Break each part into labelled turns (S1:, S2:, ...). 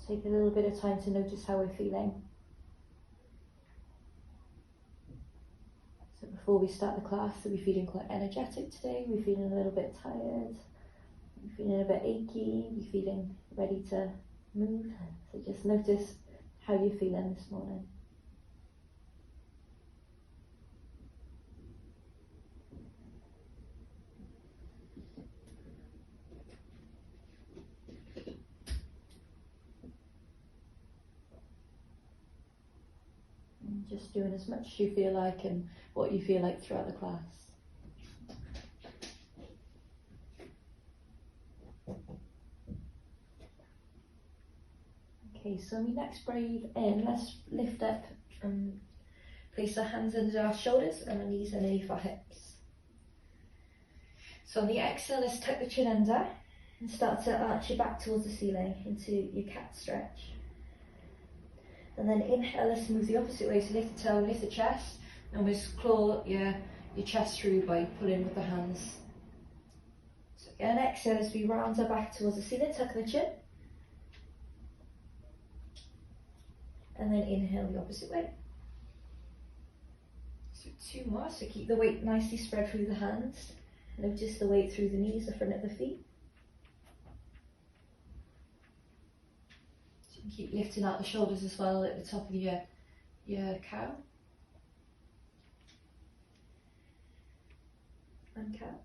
S1: Just take a little bit of time to notice how we're feeling. So before we start the class, are we feeling quite energetic today? Are we feeling a little bit tired? Are we feeling a bit achy? Are we feeling ready to move? So just notice how you're feeling this morning. And just doing as much as you feel like and what you feel like throughout the class. Okay, so when we next breathe in, let's lift up and place our hands under our shoulders and our knees underneath our hips. So on the exhale, let's tuck the chin under and start to arch your back towards the ceiling into your cat stretch. And then inhale, let's move the opposite way, so lift the toe, lift the chest, and we'll claw your chest through by pulling with the hands. So again, exhale as we round our back towards the ceiling, tuck the chin. And then inhale the opposite way. So 2 more, so keep the weight nicely spread through the hands. Notice the weight through the knees, the front of the feet. So you can keep lifting out the shoulders as well at the top of your cow. And cow.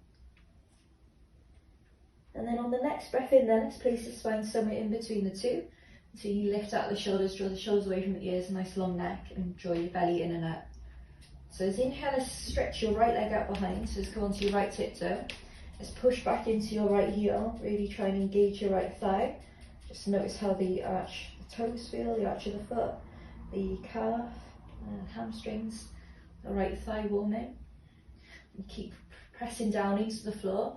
S1: And then on the next breath in then, let's place the spine somewhere in between the two. So you lift out the shoulders, draw the shoulders away from the ears, nice long neck, and draw your belly in and up. So as inhale, let's stretch your right leg out behind, so let's go onto your right tiptoe. Let's push back into your right heel, really try and engage your right thigh. Just notice how the arch, the toes feel, the arch of the foot, the calf, hamstrings, the right thigh warming. And keep pressing down into the floor,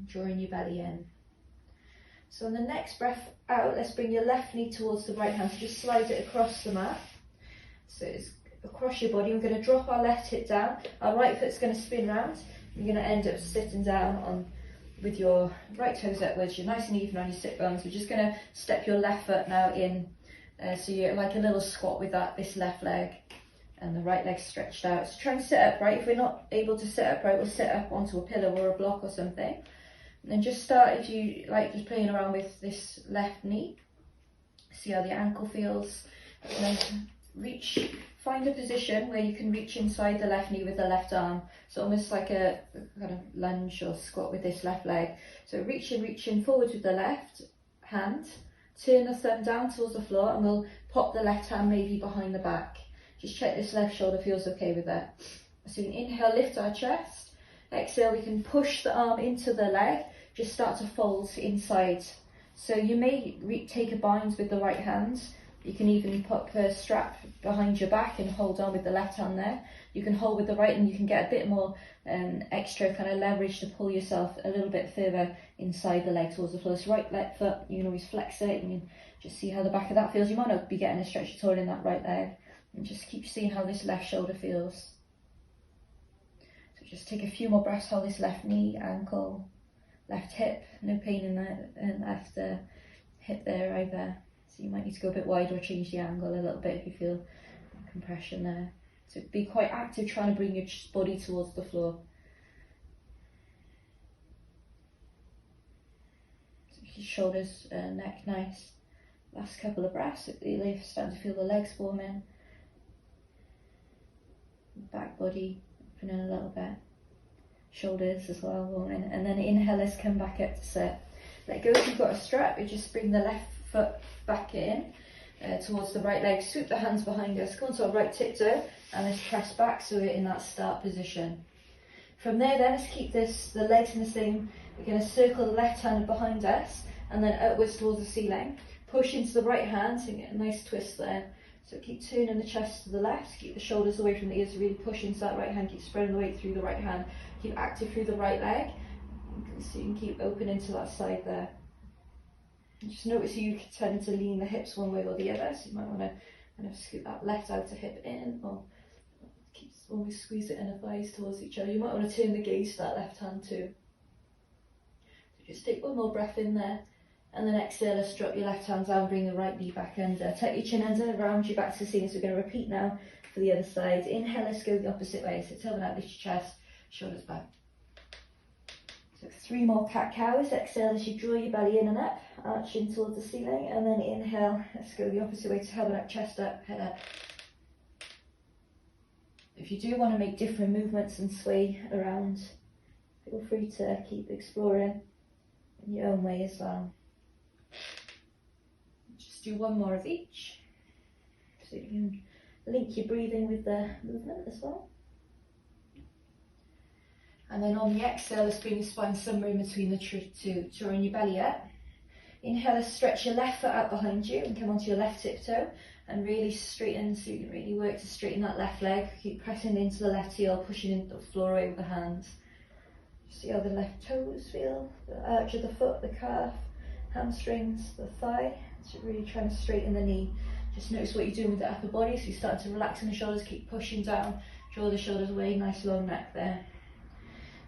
S1: drawing your belly in. So on the next breath out, let's bring your left knee towards the right hand, so just slide it across the mat. So it's across your body. We're going to drop our left hip down, our right foot's going to spin round. You're going to end up sitting down with your right toes upwards. You're nice and even on your sit bones. We're just going to step your left foot now in, so you're like a little squat with this left leg, and the right leg stretched out. So try and sit upright. If we're not able to sit upright, we'll sit up onto a pillow or a block or something. And then just start, if you like, just playing around with this left knee. See how the ankle feels. And then find a position where you can reach inside the left knee with the left arm. So almost like a kind of lunge or squat with this left leg. So reach in forward with the left hand. Turn the thumb down towards the floor, and we'll pop the left hand maybe behind the back. Just check this left shoulder feels okay with that. So inhale, lift our chest. Exhale, we can push the arm into the leg, just start to fold inside. So you may take a bind with the right hand. You can even pop a strap behind your back and hold on with the left hand there. You can hold with the right, and you can get a bit more extra kind of leverage to pull yourself a little bit further inside the leg towards the floor. So right leg foot, you can always flex it, and you can just see how the back of that feels. You might not be getting a stretch at all in that right leg. And just keep seeing how this left shoulder feels. Just take a few more breaths, hold this left knee, ankle, left hip, no pain in the left hip there either. So you might need to go a bit wider or change the angle a little bit if you feel compression there. So be quite active trying to bring your body towards the floor. So your shoulders, neck nice. Last couple of breaths, you're starting to feel the legs forming. Back body opening a little bit, shoulders as well warming, and then inhale, let's come back up to sit. Let go if you've got a strap. You just bring the left foot back in towards the right leg, swoop the hands behind us, go onto our right tiptoe, and let's press back so we're in that start position. From there then, let's keep the legs in the same. We're going to circle the left hand behind us and then upwards towards the ceiling, push into the right hand and get a nice twist there. So keep turning the chest to the left, keep the shoulders away from the ears, really push into that right hand, keep spreading the weight through the right hand, keep active through the right leg, so you can keep opening to that side there. And just notice you tend to lean the hips one way or the other, so you might want to kind of scoot that left outer hip in, or keep always squeeze the inner thighs towards each other. You might want to turn the gaze to that left hand too. So just take one more breath in there, And then exhale, let's drop your left hand down, bring the right knee back under. Tuck your chin under, round your back to the ceiling. So we're going to repeat now for the other side. Inhale, let's go the opposite way. So tailbone out, lift your chest, shoulders back. So 3 more cat-cows. Exhale as you draw your belly in and up, arching towards the ceiling. And then inhale, let's go the opposite way, tailbone up, chest up, head up. If you do want to make different movements and sway around, feel free to keep exploring in your own way as well. Just do 1 more of each, so you can link your breathing with the movement as well. And then on the exhale, let's bring your spine somewhere in between the two, drawing your belly up. Inhale, let's stretch your left foot out behind you and come onto your left tiptoe and really straighten, so you can really work to straighten that left leg. Keep pressing into the left heel, pushing into the floor away with the hands. See how the left toes feel, the arch of the foot, the calf, hamstrings, the thigh. So really trying to straighten the knee. Just notice what you're doing with the upper body. So you start to relax in the shoulders, keep pushing down, draw the shoulders away, nice long neck there.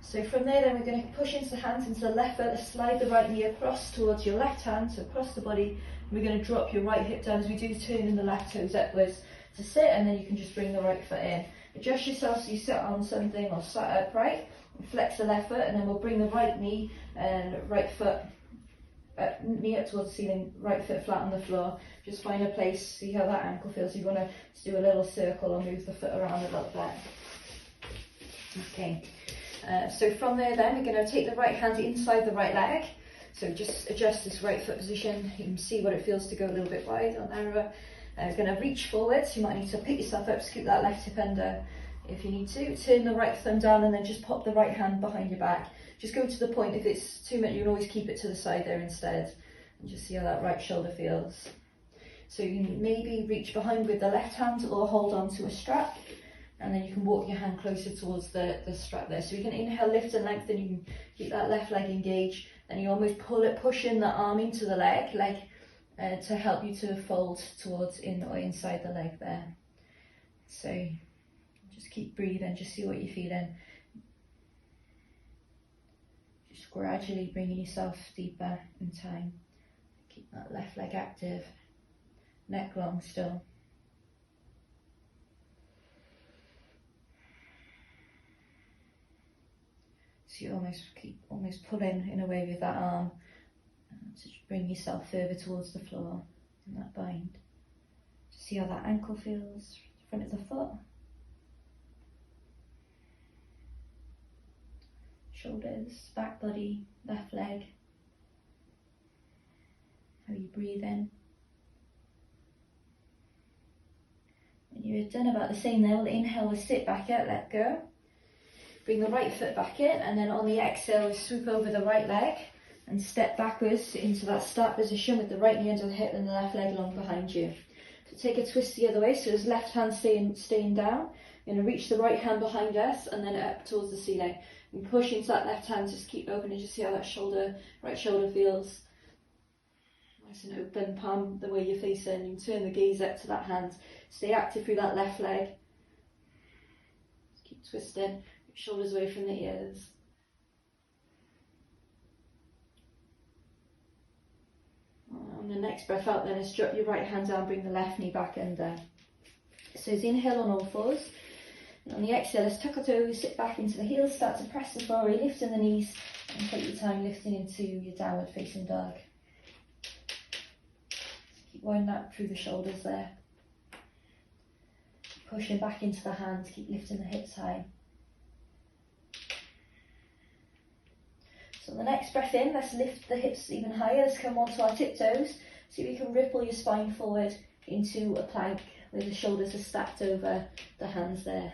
S1: So from there then we're going to push into the hands, into the left foot, slide the right knee across towards your left hand, so across the body. And we're going to drop your right hip down as we do, turning the left toes upwards to sit, and then you can just bring the right foot in. Adjust yourself so you sit on something or sat upright. Flex the left foot, and then we'll bring the right knee and right foot knee up towards the ceiling, right foot flat on the floor. Just find a place, see how that ankle feels. You want to do a little circle or move the foot around a little bit. Okay, so from there then we're going to take the right hand inside the right leg. So just adjust this right foot position. You can see what it feels to go a little bit wide or narrower. We're going to reach forwards. You might need to pick yourself up, scoop that left hip under if you need to. Turn the right thumb down and then just pop the right hand behind your back. Just go to the point. If it's too much, you can always keep it to the side there instead. And just see how that right shoulder feels. So you can maybe reach behind with the left hand or hold on to a strap. And then you can walk your hand closer towards the strap there. So you can inhale, lift and lengthen. You can keep that left leg engaged. And you almost pushing the arm into the leg to help you to fold towards inside the leg there. So just keep breathing, just see what you're feeling. Just gradually bringing yourself deeper in time. Keep that left leg active, neck long still. So you almost pulling in a way with that arm to bring yourself further towards the floor in that bind. Just see how that ankle feels, front of the foot. Shoulders, back body, left leg. How you breathe in. When you're done about the same there, we'll inhale, we'll sit back out, let go. Bring the right foot back in, and then on the exhale, we swoop over the right leg and step backwards into that start position with the right knee under the hip and the left leg long behind you. So take a twist the other way, so as left hand staying down, you're going to reach the right hand behind us and then up towards the ceiling. And push into that left hand, just keep open and just see how that right shoulder feels. Nice and open, palm the way you're facing. You can turn the gaze up to that hand. Stay active through that left leg. Just keep twisting, shoulders away from the ears. On the next breath out then, let's drop your right hand down, bring the left knee back under. So as inhale on all fours. And on the exhale, let's tuck our toes, sit back into the heels, start to press the floor, lifting the knees, and take your time lifting into your downward facing dog. Keep winding that through the shoulders there. Pushing back into the hands, keep lifting the hips high. So on the next breath in, let's lift the hips even higher. Let's come onto our tiptoes. See if you can ripple your spine forward into a plank where the shoulders are stacked over the hands there.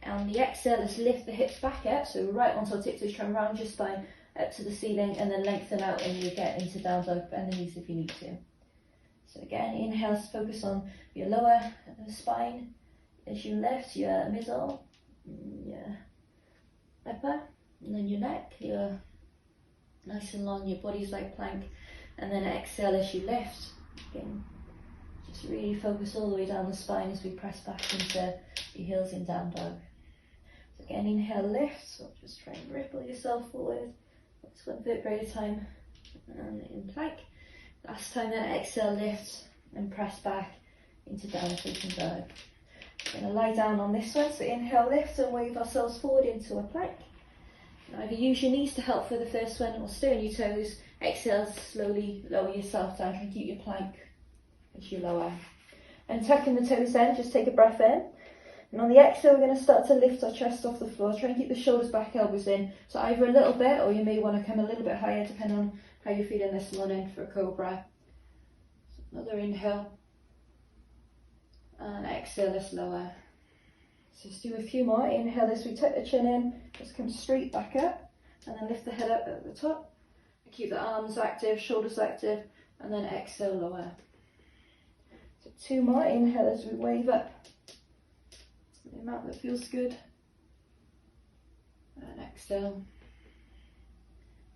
S1: On the exhale, let's lift the hips back up. So right onto our tiptoes, try and round your spine up to the ceiling and then lengthen out when you get into down dog. Bend the knees if you need to. So again, inhale, let's focus on your lower spine as you lift, your middle, your upper, and then your neck. You're nice and long, your body's like plank. And then exhale as you lift. Again, just really focus all the way down the spine as we press back into your heels in down dog. So again, inhale, lift. So just try and ripple yourself forward. That's 1 vertebrae at a time. and in plank. Last time then, exhale, lift and press back into downward facing dog. We're going to lie down on this one, so inhale, lift and wave ourselves forward into a plank. Now either use your knees to help for the first one or stay on your toes. Exhale, slowly lower yourself down, try and keep your plank as you lower. And tucking the toes in, just take a breath in. And on the exhale, we're going to start to lift our chest off the floor. Try and keep the shoulders back, elbows in. So either a little bit, or you may want to come a little bit higher, depending on how you're feeling this morning for a cobra. So another inhale. And exhale, let's lower. So just do a few more. Inhale as we tuck the chin in. Just come straight back up. And then lift the head up at the top. Keep the arms active, shoulders active. And then exhale, lower. So 2 more. Inhale as we wave up. The amount that feels good. And exhale.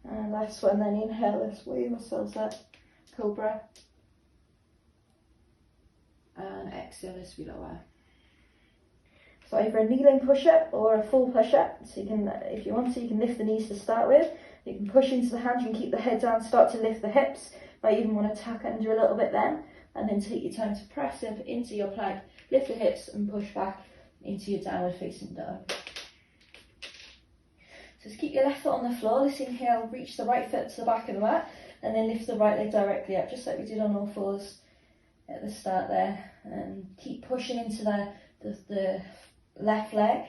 S1: And last one then, inhale, let's wave ourselves up. Cobra. And exhale as we lower. So either a kneeling push-up or a full push-up. So you can, if you want to, you can lift the knees to start with. You can push into the hands, you can keep the head down, start to lift the hips. Might even want to tuck under a little bit then. And then take your time to press up into your plank, lift the hips and push back into your downward facing dog. So just keep your left foot on the floor. Let's inhale, reach the right foot to the back of the mat, and then lift the right leg directly up, just like we did on all fours at the start there. And keep pushing into the left leg.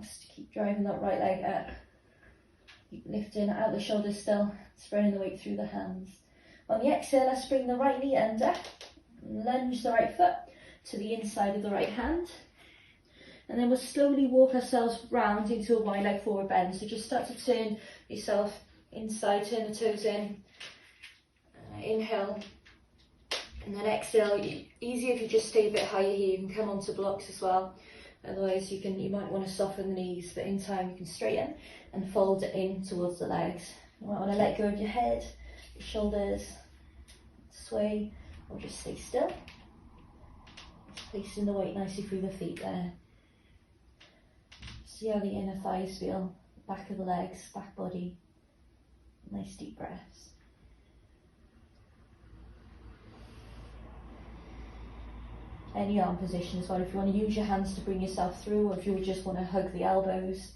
S1: Just keep driving that right leg up. Keep lifting out the shoulders still, spreading the weight through the hands. On the exhale, let's bring the right knee under, lunge the right foot to the inside of the right hand. And then we'll slowly walk ourselves round into a wide leg forward bend. So just start to turn yourself inside, turn the toes in. Inhale. And then exhale. Easier if you just stay a bit higher here. You can come onto blocks as well. Otherwise you might want to soften the knees, but in time you can straighten and fold it in towards the legs. You might want to let go of your head, your shoulders, sway, or just stay still. Just placing the weight nicely through the feet there. See how the inner thighs feel, back of the legs, back body. Nice deep breaths. Any arm position as well, if you want to use your hands to bring yourself through, or if you just want to hug the elbows.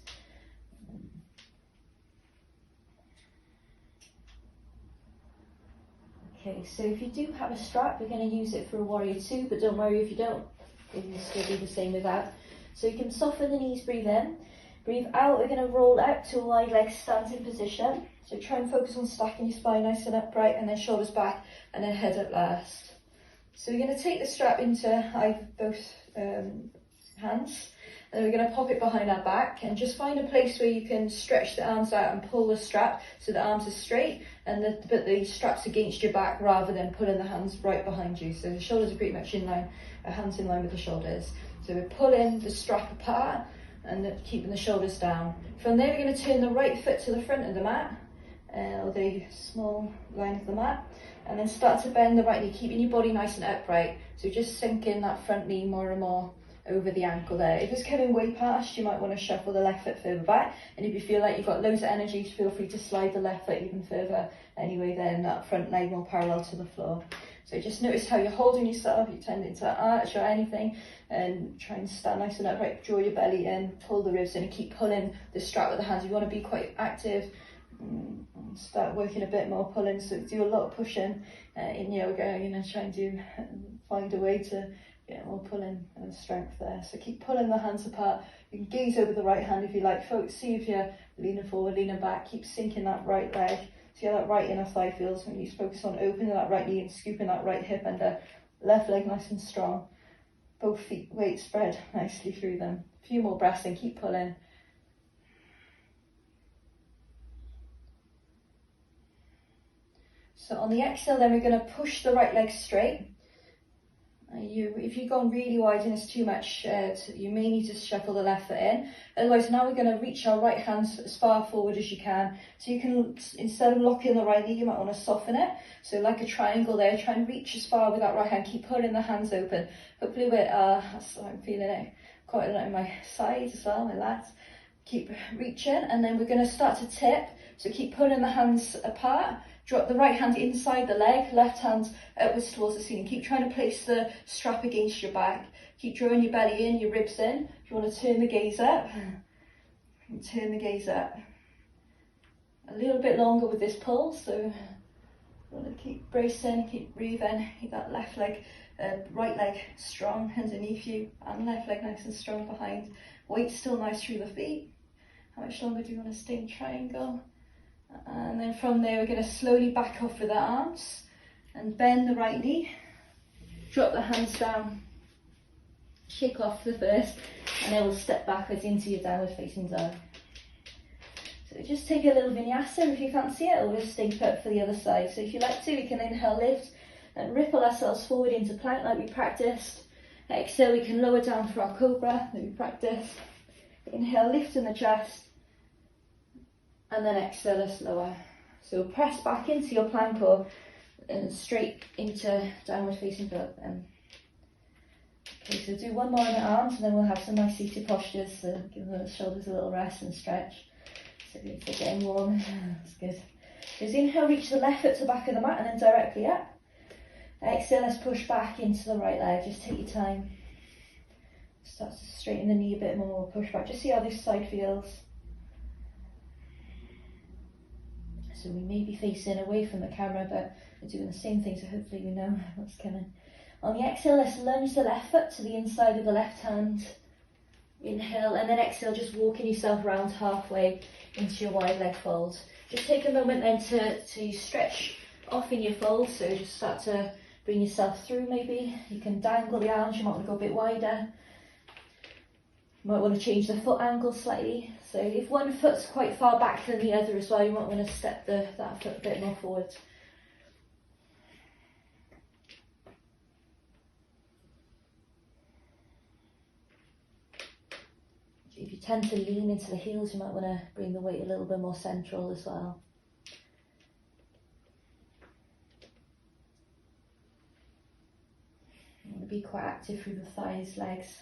S1: Okay, so if you do have a strap, we're going to use it for a warrior 2, but don't worry if you don't, you can still do the same with that. So you can soften the knees, breathe in. Breathe out, we're going to roll up to a wide leg standing position. So try and focus on stacking your spine nice and upright, and then shoulders back, and then head up last. So we're going to take the strap into both hands, and we're going to pop it behind our back, and just find a place where you can stretch the arms out and pull the strap so the arms are straight, and but the strap's against your back rather than pulling the hands right behind you. So the shoulders are pretty much in line, hands in line with the shoulders. So we're pulling the strap apart and keeping the shoulders down. From there we're going to turn the right foot to the front of the mat, or the small line of the mat, and then start to bend the right knee, keeping your body nice and upright. So just sinking that front knee more and more over the ankle there. If it's coming way past, you might want to shuffle the left foot further back, and if you feel like you've got loads of energy, feel free to slide the left foot even further anyway, then that front leg more parallel to the floor. So just notice how you're holding yourself, you tend to arch or anything, and try and stand nice and upright, draw your belly in, pull the ribs in, and keep pulling the strap with the hands. You want to be quite active, and start working a bit more pulling, so do a lot of pushing in yoga, try and find a way to get more pulling and strength there. So keep pulling the hands apart. You can gaze over the right hand if you like, see if you're leaning forward, leaning back, keep sinking that right leg. See how that right inner thigh feels when you focus on opening that right knee and scooping that right hip under. Left leg nice and strong. Both feet weight spread nicely through them. A few more breaths in, keep pulling. So on the exhale then we're going to push the right leg straight. If you've gone really wide and it's too much, you may need to shuffle the left foot in. Otherwise, now we're going to reach our right hands as far forward as you can. So you can, instead of locking the right knee, you might want to soften it. So like a triangle there, try and reach as far with that right hand. Keep pulling the hands open. Hopefully that's how I'm feeling it quite a lot in my sides as well, my lats. Keep reaching, and then we're going to start to tip. So keep pulling the hands apart. Drop the right hand inside the leg, left hand upwards towards the ceiling. Keep trying to place the strap against your back. Keep drawing your belly in, your ribs in. If you want to turn the gaze up, and turn the gaze up. A little bit longer with this pull, so you want to keep bracing, keep breathing. Keep that left leg, right leg strong underneath you, and left leg nice and strong behind. Weight still nice through the feet. How much longer do you want to stay in triangle? And then from there, we're going to slowly back off with the arms and bend the right knee. Drop the hands down. Shake off the first, and then we'll step backwards into your downward facing dog. So just take a little vinyasa if you fancy it, or just stay put for the other side. So if you like to, we can inhale, lift, and ripple ourselves forward into plank like we practiced. Exhale, we can lower down for our cobra that we practiced. Inhale, lift in the chest, and then exhale us lower. So press back into your plank or straight into downward facing dog. Okay, so do one more on the arms, and then we'll have some nice seated postures. So give the shoulders a little rest and stretch. So if they're getting warm, that's good. Just inhale, reach the left foot to the back of the mat, and then directly up. Exhale, let's push back into the right leg. Just take your time. Start to straighten the knee a bit more. Push back. Just see how this side feels. So we may be facing away from the camera, but we're doing the same thing, so hopefully we know what's coming. On the exhale, let's lunge the left foot to the inside of the left hand. Inhale, and then exhale, just walking yourself around halfway into your wide leg fold. Just take a moment then to stretch off in your fold, so just start to bring yourself through maybe. You can dangle the arms, you might want to go a bit wider. You might want to change the foot angle slightly. So if one foot's quite far back than the other as well, you might want to step that foot a bit more forward. If you tend to lean into the heels, you might want to bring the weight a little bit more central as well. You want to be quite active through the thighs, legs.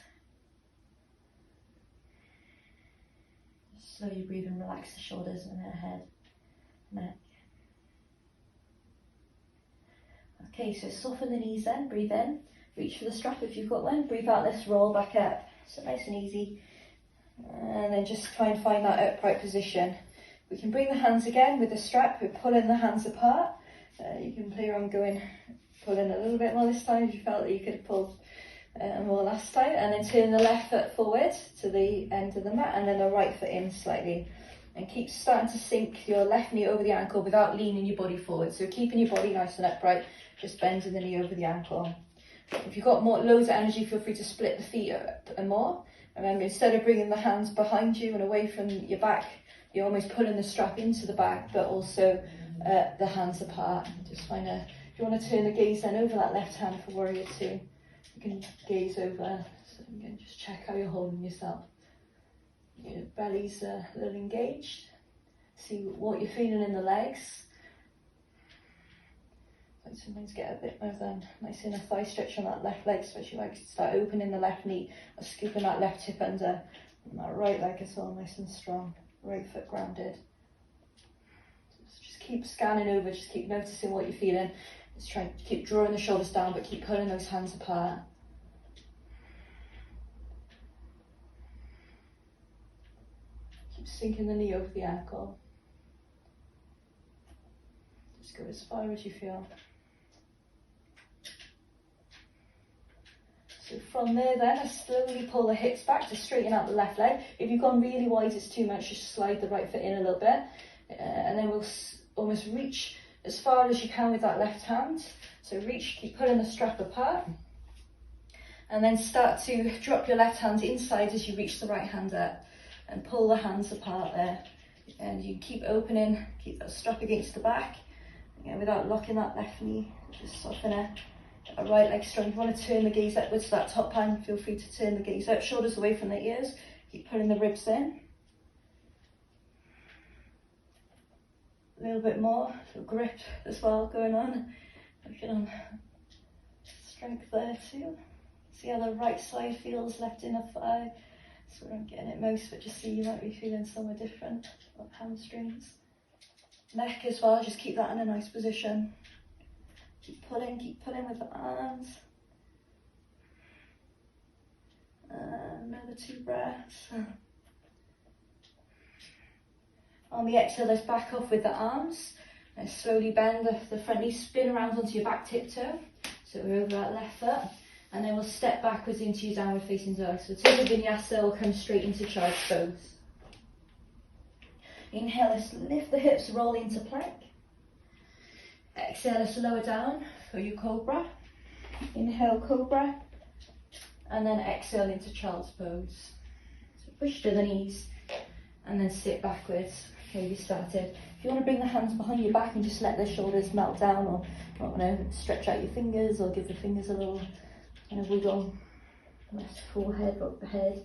S1: Just slowly breathe and relax the shoulders and the head, neck. Okay, so soften the knees then, breathe in. Reach for the strap if you've got one. Breathe out, let's roll back up. So nice and easy. And then just try and find that upright position. We can bring the hands again with the strap. We're pulling the hands apart. You can play around going, pulling a little bit more this time if you felt that you could have pulled more last time. And then turn the left foot forward to the end of the mat, and then the right foot in slightly. And keep starting to sink your left knee over the ankle without leaning your body forward. So keeping your body nice and upright, just bending the knee over the ankle. If you've got loads of energy, feel free to split the feet up and more. Remember, instead of bringing the hands behind you and away from your back, you're almost pulling the strap into the back, but also the hands apart. Just find if you want to turn the gaze then over that left hand for warrior two, you can gaze over. So you can just check how you're holding yourself. Your belly's a little engaged. See what you're feeling in the legs. Sometimes get a bit of a nice inner thigh stretch on that left leg, especially like start opening the left knee or scooping that left hip under, and that right leg as well, nice and strong, right foot grounded. Just keep scanning over, just keep noticing what you're feeling. Just try and keep drawing the shoulders down, but keep pulling those hands apart. Keep sinking the knee over the ankle. Just go as far as you feel. So from there then, I slowly pull the hips back to straighten out the left leg. If you've gone really wide, it's too much, just slide the right foot in a little bit. And then we'll almost reach as far as you can with that left hand. So reach, keep pulling the strap apart. And then start to drop your left hand inside as you reach the right hand up. And pull the hands apart there. And you keep opening, keep that strap against the back. Again, without locking that left knee, just soften it. A right leg strong. If you want to turn the gaze upwards to that top hand, feel free to turn the gaze up, shoulders away from the ears. Keep pulling the ribs in. A little bit more, a grip as well going on. Working on strength there too. See how the right side feels, left inner thigh. That's where I'm getting it most, but just see you might be feeling somewhere different of hamstrings. Neck as well, just keep that in a nice position. Keep pulling with the arms. Another 2 breaths. On the exhale, let's back off with the arms. Let's slowly bend the front knee, spin around onto your back tiptoe. So we're over that left foot. And then we'll step backwards into your downward facing dog. So take a vinyasa, we'll come straight into child's pose. Inhale, let's lift the hips, roll into plank. Exhale, let's lower down for your cobra. Inhale, cobra. And then exhale into child's pose. So push to the knees and then sit backwards. Okay, you started. If you want to bring the hands behind your back and just let the shoulders melt down, or not want to stretch out your fingers, or give the fingers a little kind of wiggle. Rest forehead, rock the head.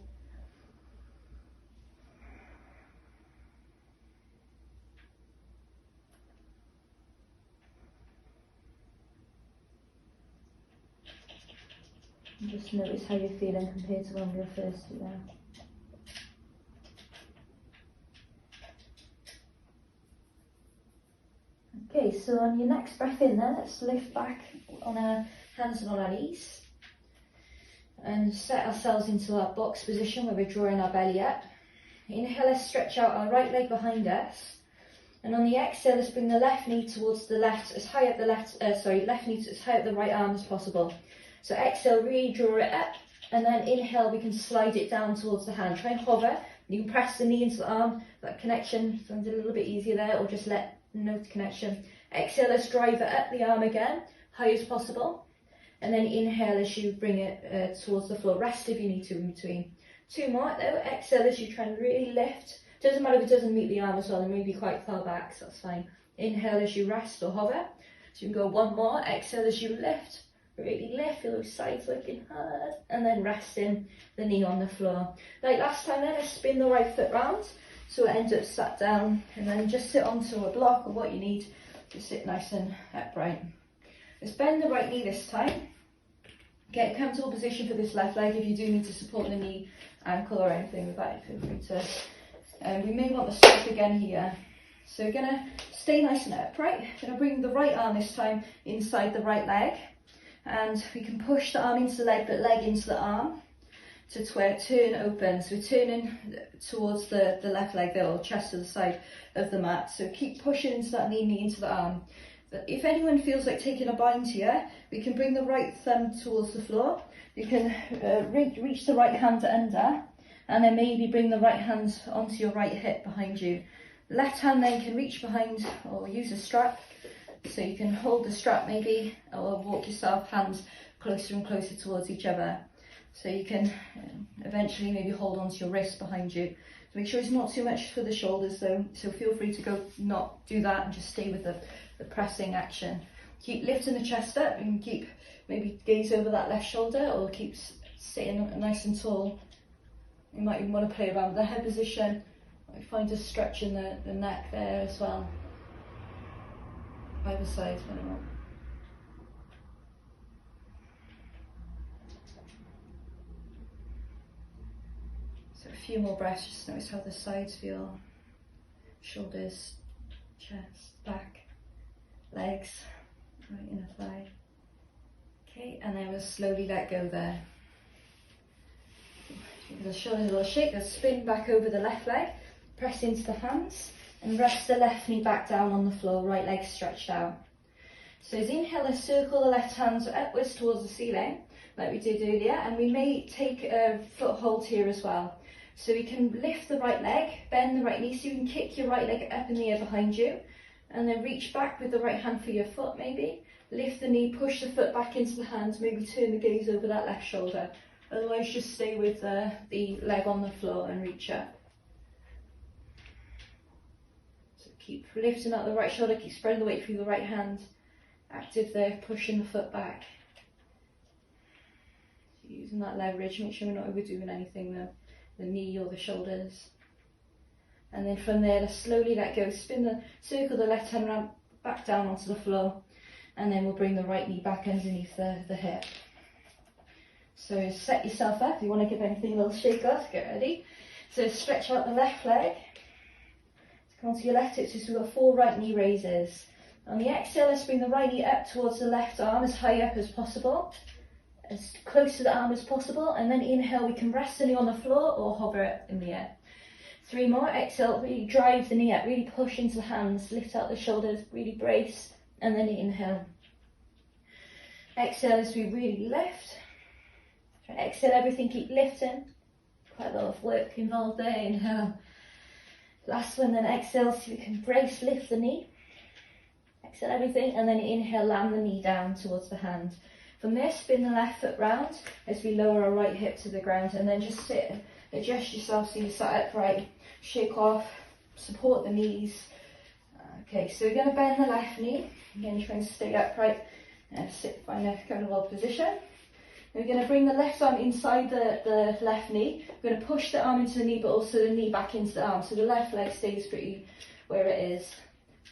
S1: And just notice how you're feeling compared to when we were first there. Okay, so on your next breath in there, let's lift back on our hands and on our knees. And set ourselves into our box position where we're drawing our belly up. Inhale, let's stretch out our right leg behind us. And on the exhale, let's bring the left knee towards the left, as high up the left knee as high up the right arm as possible. So exhale, really draw it up, and then inhale, we can slide it down towards the hand. Try and hover. You can press the knee into the arm. That connection sounds a little bit easier there, or just let no connection. Exhale, let's drive it up the arm again, high as possible. And then inhale as you bring it towards the floor. Rest if you need to in between. 2 more though. Exhale as you try and really lift. Doesn't matter if it doesn't meet the arm as well, it may be quite far back, so that's fine. Inhale as you rest or hover. So you can go 1 more. Exhale as you lift. Really lift, feel those sides working hard. And then resting the knee on the floor. Like last time then, let's spin the right foot round. So it ends up sat down. And then just sit onto a block or what you need to sit nice and upright. Let's bend the right knee this time. Get a comfortable position for this left leg. If you do need to support the knee, ankle or anything with that, feel free to. We may want to stop again here. So we're going to stay nice and upright. Going to bring the right arm this time inside the right leg. And we can push the arm into the leg, but leg into the arm to turn open. So we're turning towards the left leg there, or chest to the side of the mat. So keep pushing into that knee into the arm. But if anyone feels like taking a bind here, we can bring the right thumb towards the floor. You can reach the right hand under, and then maybe bring the right hand onto your right hip behind you. Left hand then can reach behind or use a strap. So you can hold the strap maybe, or walk yourself hands closer and closer towards each other. So you can eventually maybe hold onto your wrist behind you. So make sure it's not too much for the shoulders though. So feel free to go not do that and just stay with the pressing action. Keep lifting the chest up and keep maybe gaze over that left shoulder, or keep sitting nice and tall. You might even want to play around with the head position. Might find a stretch in the neck there as well. Either side, whatever. So a few more breaths, just notice how the sides feel. Shoulders, chest, back, legs, right inner thigh. Okay, and then we'll slowly let go there. Give the shoulders a little shake, let's spin back over the left leg, press into the hands, and rest the left knee back down on the floor, right leg stretched out. So as inhale, let's circle the left hands upwards towards the ceiling, like we did earlier, and we may take a foothold here as well. So we can lift the right leg, bend the right knee, so you can kick your right leg up in the air behind you, and then reach back with the right hand for your foot maybe. Lift the knee, push the foot back into the hands, maybe turn the gaze over that left shoulder. Otherwise just stay with the leg on the floor and reach up. Keep lifting out the right shoulder, keep spreading the weight through the right hand. Active there, pushing the foot back. Using that leverage, make sure we're not overdoing anything, the knee or the shoulders. And then from there, let's slowly let go. Circle the left hand around, back down onto the floor. And then we'll bring the right knee back underneath the hip. So set yourself up. If you want to give anything a little shake off, get ready. So stretch out the left leg. onto your left hip. So we've got 4 right knee raises. On the exhale, let's bring the right knee up towards the left arm as high up as possible, as close to the arm as possible. And then inhale, we can rest the knee on the floor or hover it in the air. 3 more. Exhale, really drive the knee up, really push into the hands, lift out the shoulders, really brace, and then inhale. Exhale as we really lift. Try to exhale everything, keep lifting. Quite a lot of work involved there. Inhale. Last one, then exhale, so you can brace, lift the knee. Exhale everything, and then inhale, land the knee down towards the hand. From there, spin the left foot round as we lower our right hip to the ground, and then just sit, adjust yourself so you're sat upright, shake off, support the knees. Okay, so we're going to bend the left knee. Again, try and stay upright and sit, find a comfortable position. We're going to bring the left arm inside the left knee. We're going to push the arm into the knee, but also the knee back into the arm. So the left leg stays pretty where it is,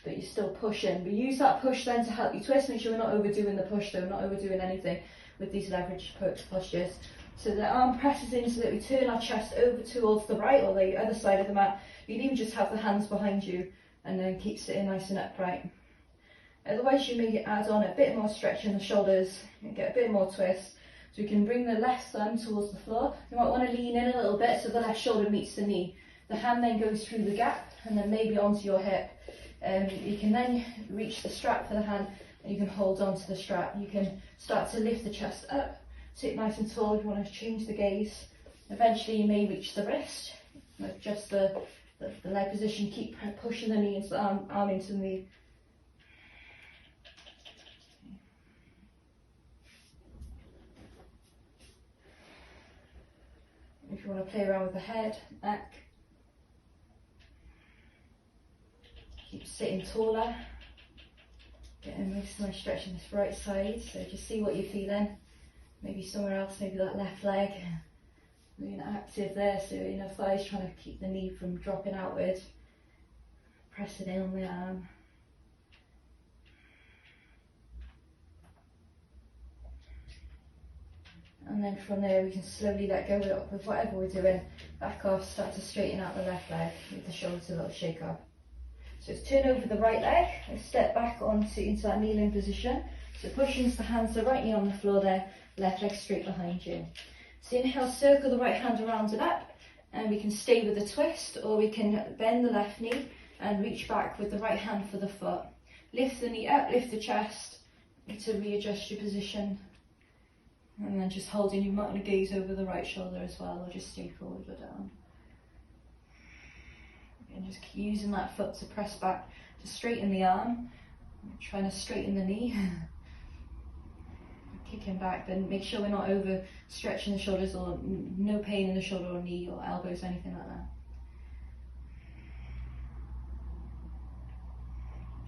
S1: but you're still pushing. We use that push then to help you twist. Make sure we're not overdoing the push though, not overdoing anything with these leverage postures. So the arm presses in so that we turn our chest over towards the right or the other side of the mat. You can even just have the hands behind you and then keep sitting nice and upright. Otherwise you may add on a bit more stretch in the shoulders and get a bit more twist. So we can bring the left thumb towards the floor. You might want to lean in a little bit so the left shoulder meets the knee. The hand then goes through the gap and then maybe onto your hip. You can then reach the strap for the hand and you can hold on to the strap. You can start to lift the chest up, sit nice and tall if you want to change the gaze. Eventually you may reach the wrist. Adjust the leg position, keep pushing the knee into the arm into the knee. If you want to play around with the head, neck, keep sitting taller, getting nice stretch in this right side, so just see what you're feeling, maybe somewhere else, maybe that left leg, being active there, so inner thighs trying to keep the knee from dropping outward, pressing in on the arm. And then from there we can slowly let go with whatever we're doing, back off, start to straighten out the left leg with the shoulders a little shake off. So it's turn over the right leg and step back into that kneeling position. So push into the hands, the right knee on the floor there, left leg straight behind you. So inhale, circle the right hand around and up, and we can stay with the twist, or we can bend the left knee and reach back with the right hand for the foot. Lift the knee up, lift the chest to readjust your position. And then just holding, you might want to gaze over the right shoulder as well, or just stay forward or down. And just keep using that foot to press back, to straighten the arm, trying to straighten the knee. Kicking back, then make sure we're not over stretching the shoulders, or no pain in the shoulder or knee or elbows, anything like that.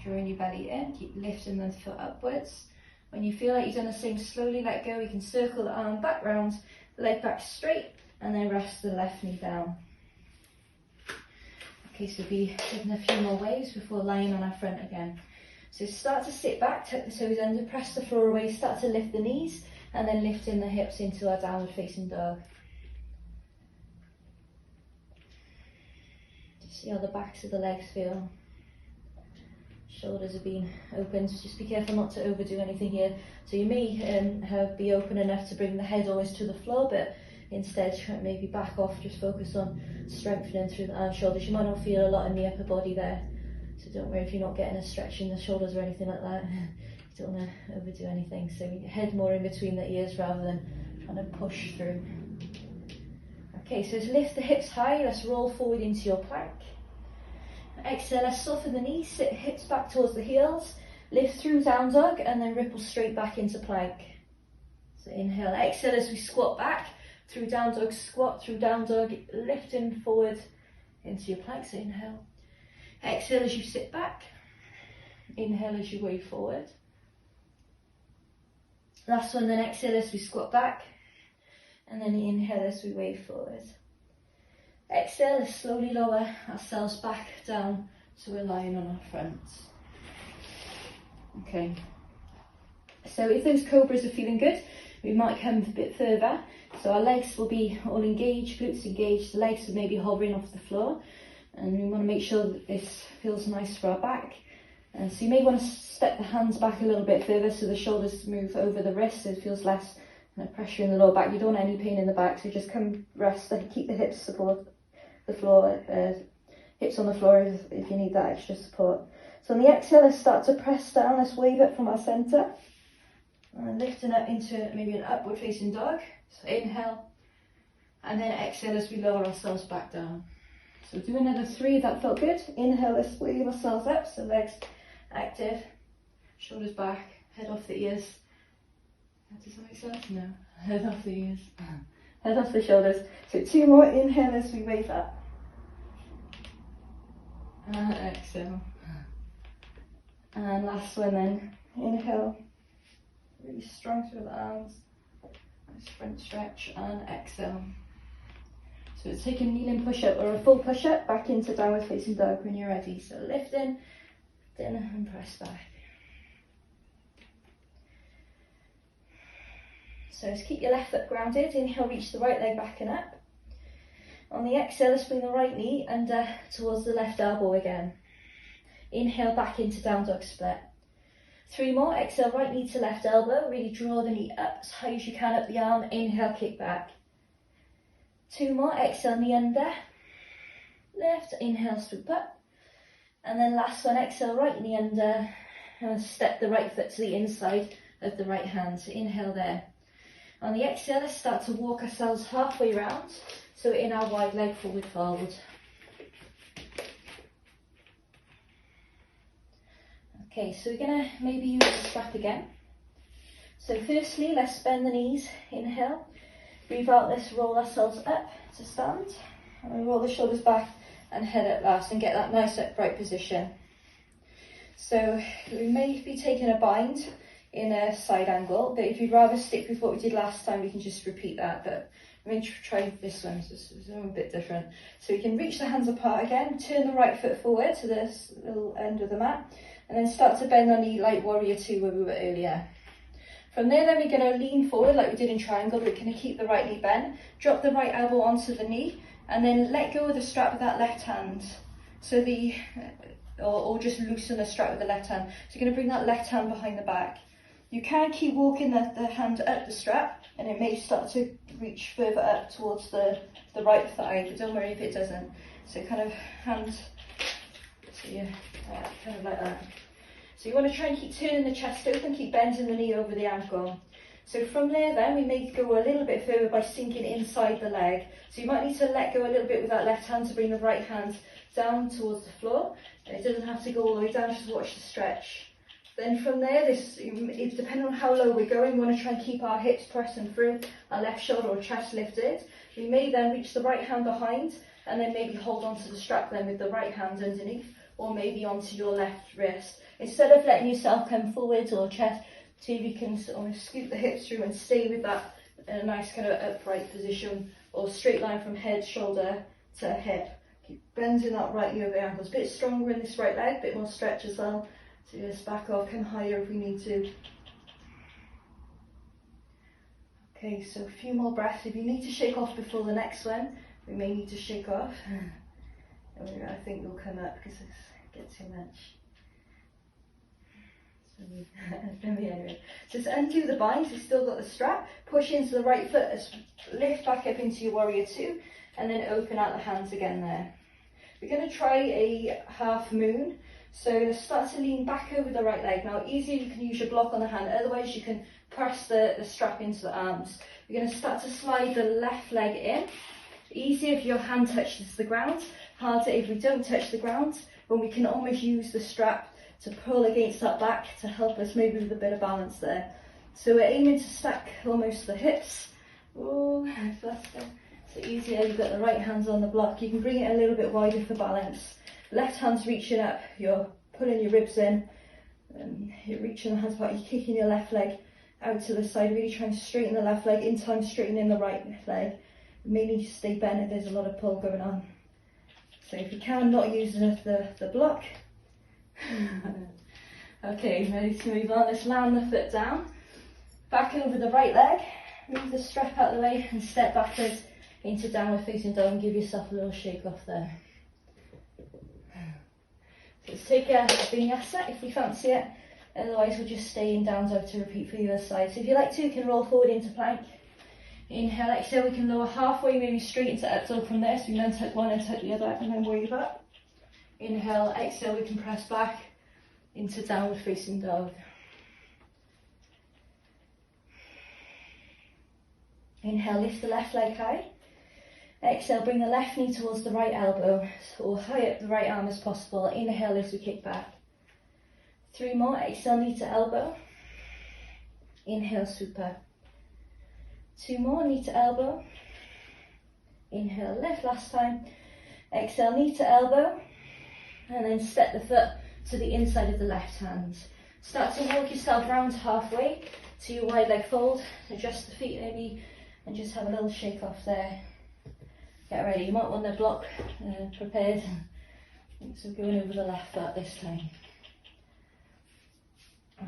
S1: Drawing your belly in, keep lifting the foot upwards. When you feel like you've done the same, slowly let go. You can circle the arm back round, leg back straight, and then rest the left knee down. Okay, so be taking a few more waves before lying on our front again. So start to sit back, tuck the toes under, press the floor away, start to lift the knees, and then lifting the hips into our downward facing dog. Just see how the backs of the legs feel. Shoulders have been opened, so just be careful not to overdo anything here. So you may be open enough to bring the head always to the floor, but instead maybe back off, just focus on strengthening through the arm and shoulders. You might not feel a lot in the upper body there, so don't worry if you're not getting a stretch in the shoulders or anything like that. You don't want to overdo anything, so head more in between the ears rather than trying to push through. Okay, so let's lift the hips high, let's roll forward into your plank. Exhale, let's soften the knees, sit hips back towards the heels, lift through down dog, and then ripple straight back into plank. So inhale, exhale as we squat back, through down dog, squat, through down dog, lifting forward into your plank. So inhale, exhale as you sit back, inhale as you wave forward. Last one, then exhale as we squat back, and then inhale as we wave forward. Exhale, let's slowly lower ourselves back down so we're lying on our fronts. Okay, so if those cobras are feeling good, we might come a bit further. So our legs will be all engaged, glutes engaged, the legs are maybe hovering off the floor. And we want to make sure that this feels nice for our back. And so you may want to step the hands back a little bit further so the shoulders move over the wrists, so it feels less kind of pressure in the lower back. You don't want any pain in the back, so just come rest, keep the hips support the floor, hips on the floor if you need that extra support. So on the exhale, let's start to press down, let's wave up from our centre. And lifting up into maybe an upward facing dog. So inhale, and then exhale as we lower ourselves back down. So do another 3, that felt good. Inhale, let's wave ourselves up, so legs active, shoulders back, head off the ears. Does that make sense? No. Head off the ears, head off the shoulders. So 2 more, inhale as we wave up. And exhale. And last one then, inhale, really strong through the arms, nice front stretch, and exhale. So it's take a kneeling push-up or a full push-up back into downward facing dog when you're ready. So lift in, and press back. So just keep your left foot grounded. Inhale, reach the right leg back and up. On the exhale, let's bring the right knee under towards the left elbow again. Inhale, back into down dog split. 3 more, exhale, right knee to left elbow. Really draw the knee up as high as you can up the arm. Inhale, kick back. 2 more, exhale, knee under, lift, inhale, swoop up. And then last one, exhale, right knee under, and step the right foot to the inside of the right hand. So inhale there. On the exhale, let's start to walk ourselves halfway round. So in our wide leg forward fold. Okay, so we're gonna maybe use the strap again. So firstly, let's bend the knees, inhale. Breathe out, let's roll ourselves up to stand. And we roll the shoulders back and head up last and get that nice upright position. So we may be taking a bind in a side angle, but if you'd rather stick with what we did last time, we can just repeat that. But I'm going to try this one, so it's a bit different. So we can reach the hands apart again, turn the right foot forward to this little end of the mat, and then start to bend our knee like warrior 2 where we were earlier. From there then we're going to lean forward like we did in triangle. We're going to keep the right knee bent, drop the right elbow onto the knee, and then let go of the strap with that left hand. So or just loosen the strap with the left hand. So you're going to bring that left hand behind the back. You can keep walking the hand up the strap, and it may start to reach further up towards the right thigh, but don't worry if it doesn't. So kind of hand, so yeah, kind of like that. So you want to try and keep turning the chest open, keep bending the knee over the ankle. So from there then, we may go a little bit further by sinking inside the leg. So you might need to let go a little bit with that left hand to bring the right hand down towards the floor. And it doesn't have to go all the way down, just watch the stretch. Then from there, it's depending on how low we're going, we want to try and keep our hips pressing through, our left shoulder or chest lifted. We may then reach the right hand behind, and then maybe hold onto the strap then with the right hand underneath, or maybe onto your left wrist. Instead of letting yourself come forwards or chest, see if you can almost scoot the hips through and stay with that nice kind of upright position, or straight line from head, shoulder to hip. Keep bending that right knee over the ankles. A bit stronger in this right leg, a bit more stretch as well. So just back off, come higher if we need to. Okay, so a few more breaths. If you need to shake off before the next one, we may need to shake off. I think we'll come up because it gets too much. Anyway, just undo the bind, you've still got the strap, push into the right foot, lift back up into your warrior 2, and then open out the hands again there. We're going to try a half moon, so let's start to lean back over the right leg. Now easier, you can use your block on the hand, otherwise you can press the strap into the arms. We're going to start to slide the left leg in. Easier if your hand touches the ground, harder if we don't touch the ground, when we can almost use the strap to pull against that back to help us maybe with a bit of balance there. So we're aiming to stack almost the hips. Oh, faster. So easier, you've got the right hands on the block. You can bring it a little bit wider for balance. Left hand's reaching up, you're pulling your ribs in, you're reaching the hands apart, you're kicking your left leg out to the side, really trying to straighten the left leg, in time straightening the right leg. You may need to stay bent if there's a lot of pull going on. So if you can, not use the block. Okay, ready to move on. Let's land the foot down, back over the right leg, move the strap out of the way and step backwards into downward facing dog and give yourself a little shake off there. So let's take a Vinyasa if we fancy it. Otherwise we'll just stay in down dog to repeat for the other side. So if you like to, you can roll forward into plank. Inhale, exhale, we can lower halfway, maybe straight into up dog from there. So we then tuck one and tuck the other and then wave up. Inhale, exhale, we can press back into downward facing dog. Inhale, lift the left leg high. Exhale, bring the left knee towards the right elbow or high up the right arm as possible. Inhale as we kick back. 3 more, exhale, knee to elbow. Inhale, swoop up. 2 more, knee to elbow. Inhale, lift last time. Exhale, knee to elbow. And then step the foot to the inside of the left hand. Start to walk yourself round halfway to your wide leg fold. Adjust the feet maybe and just have a little shake off there. Get ready, you might want the block prepared. So going over the left foot this time.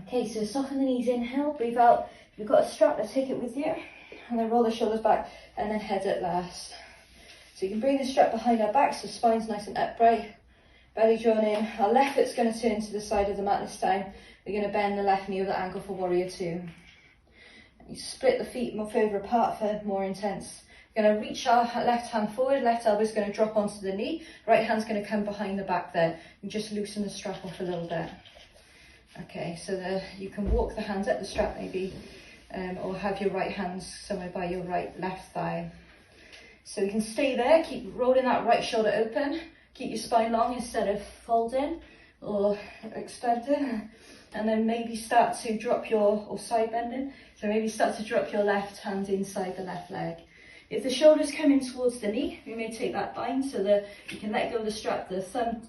S1: Okay, so soften the knees, inhale, breathe out. If you've got a strap, let's take it with you. And then roll the shoulders back and then head at last. So you can bring the strap behind our back so spine's nice and upright. Belly drawn in. Our left foot's going to turn to the side of the mat this time. We're going to bend the left knee over the ankle for warrior 2. And you split the feet more further apart for more intense. We're going to reach our left hand forward, left elbow's going to drop onto the knee, right hand's going to come behind the back there. And just loosen the strap off a little bit. Okay, so you can walk the hands up the strap maybe, or have your right hands somewhere by your left thigh. So you can stay there, keep rolling that right shoulder open, keep your spine long instead of folding or extending, and then maybe start to drop or side bending, so maybe start to drop your left hand inside the left leg. If the shoulders come in towards the knee, you may take that bind so that you can let go of the strap, the thumb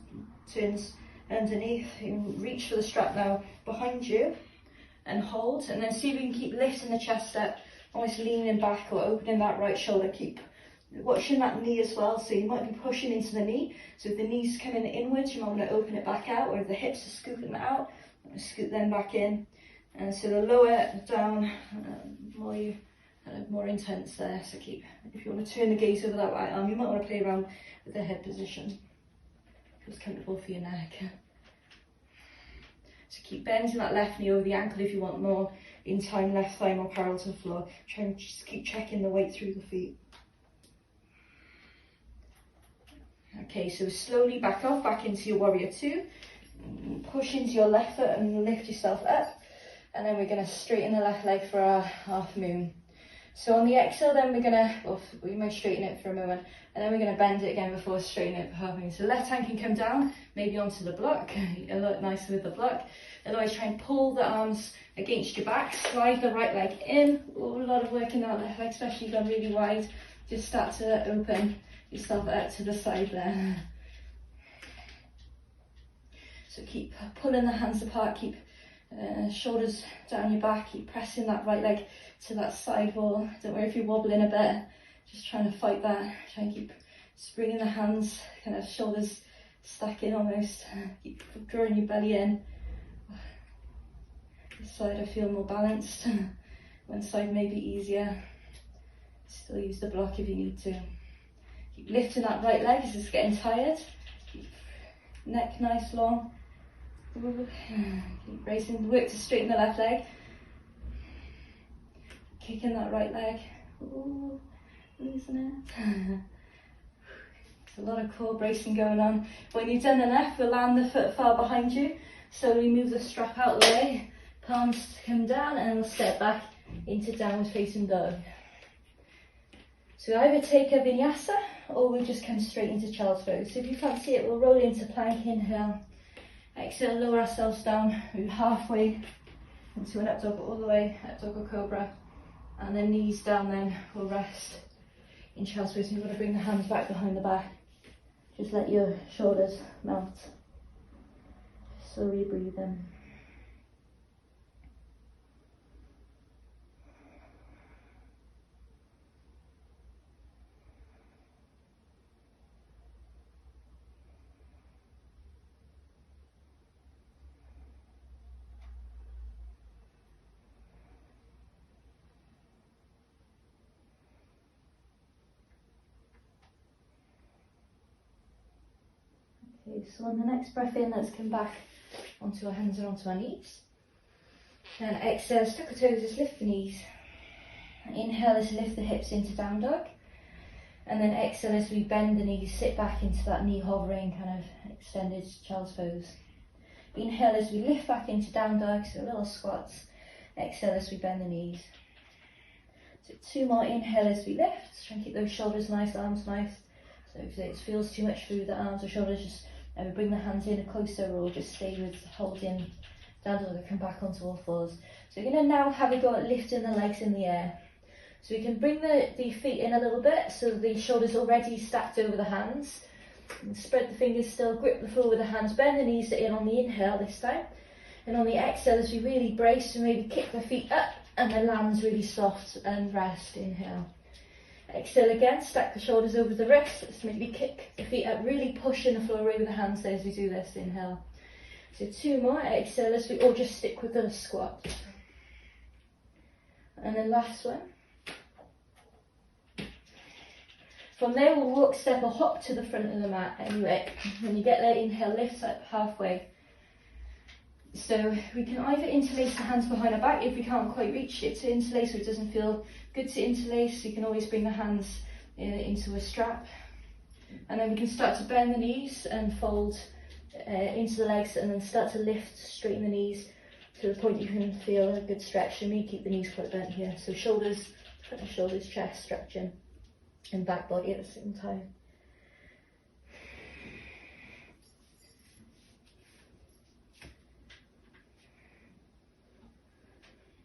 S1: turns underneath. You can reach for the strap now behind you and hold, and then see if you can keep lifting the chest up, almost leaning back or opening that right shoulder. Keep watching that knee as well, so you might be pushing into the knee, so if the knee's coming inwards you might want to open it back out, or if the hips are scooping out, scoop them back in. And so the lower down, more intense there. So keep, if you want to turn the gaze over that right arm, you might want to play around with the head position. Feels comfortable for your neck. So keep bending that left knee over the ankle if you want more in time, left thigh more parallel to the floor. Try and just keep checking the weight through the feet. Okay, so slowly back off, back into your warrior 2. Push into your left foot and lift yourself up. And then we're going to straighten the left leg for our half moon. So on the exhale then we might straighten it for a moment, and then we're going to bend it again before straightening it for half moon. So left hand can come down, maybe onto the block, a lot nicer with the block. Otherwise try and pull the arms against your back, slide the right leg in. Oh, a lot of work in that left leg, especially gone really wide. Just start to open yourself out to the side there. So keep pulling the hands apart, keep shoulders down your back, keep pressing that right leg to that side wall. Don't worry if you're wobbling a bit, just trying to fight that. Try and keep bringing the hands, kind of shoulders stacking almost. Keep drawing your belly in. This side I feel more balanced. One side may be easier. Still use the block if you need to. Keep lifting that right leg as it's getting tired. Keep neck nice long. Keep bracing, work to straighten the left leg. Kicking that right leg. Ooh, loosen it. There's a lot of core bracing going on. When you've done enough, we'll land the foot far behind you. Slowly move the strap out of the way. Palms come down and we'll step back into downward facing dog. So either take a Vinyasa or we'll just come straight into child's pose. So if you fancy it, we'll roll into plank, inhale. Exhale, lower ourselves down, move halfway into an up dog all the way, up dog or cobra. And then knees down, then we'll rest in child's pose. You've got to bring the hands back behind the back. Just let your shoulders melt. Slowly breathe in. Okay, so on the next breath in, let's come back onto our hands and onto our knees. And exhale, tuck the toes, just lift the knees. Inhale as lift the hips into down dog. And then exhale as we bend the knees, sit back into that knee hovering, kind of extended child's pose. Inhale as we lift back into down dog, so little squats. Exhale as we bend the knees. So 2 more, inhale as we lift. Try and keep those shoulders nice, arms nice. So if it feels too much through the arms or shoulders, just bring the hands in closer or just stay with holding down dog and come back onto all fours. So we're going to now have a go at lifting the legs in the air. So we can bring the feet in a little bit so the shoulders already stacked over the hands. And spread the fingers still, grip the floor with the hands, bend the knees in on the inhale this time. And on the exhale, as we really brace, and maybe kick the feet up and the land's really soft and rest. Inhale. Exhale again, stack the shoulders over the wrists, maybe kick the feet up, really pushing the floor away with the hands there as we do this. Inhale. So 2 more, exhale as we all just stick with the squat. And then last one. From there we'll walk, step or hop to the front of the mat anyway. When you get there, inhale, lift up halfway. So we can either interlace the hands behind our back if we can't quite reach it to interlace or it doesn't feel good to interlace. You can always bring the hands into a strap. And then we can start to bend the knees and fold into the legs and then start to lift, straighten the knees to the point you can feel a good stretch. And maybe keep the knees quite bent here. So shoulders, front of shoulders, chest stretching. And back body at the same time.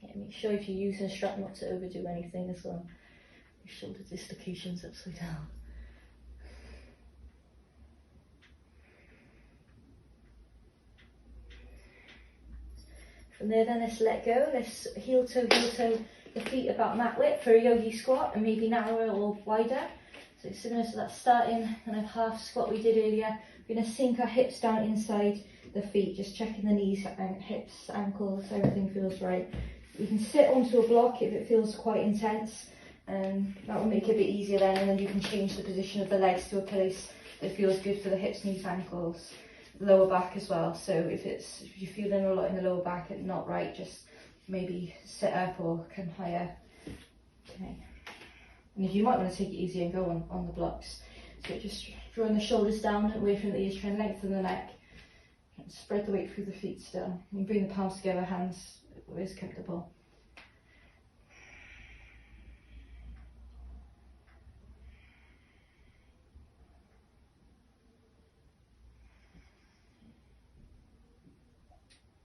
S1: Yeah, make sure if you're using a strap not to overdo anything as well. Your shoulder dislocations upside down. From there then let's let go. Let's heel toe, the feet about mat width for a yogi squat and maybe narrower or wider. So similar to that starting kind of half squat we did earlier. We're going to sink our hips down inside the feet, just checking the knees and hips, ankles, everything feels right. You can sit onto a block if it feels quite intense, and that will make it a bit easier then, and then you can change the position of the legs to a place that feels good for the hips, knees, ankles, lower back as well. So if you're feeling a lot in the lower back and not right, just maybe sit up or come higher. Okay. And if you might want to take it easy and go on the blocks. So just drawing the shoulders down away from the ears, try and lengthen the neck. And spread the weight through the feet still. And bring the palms together, hands always comfortable.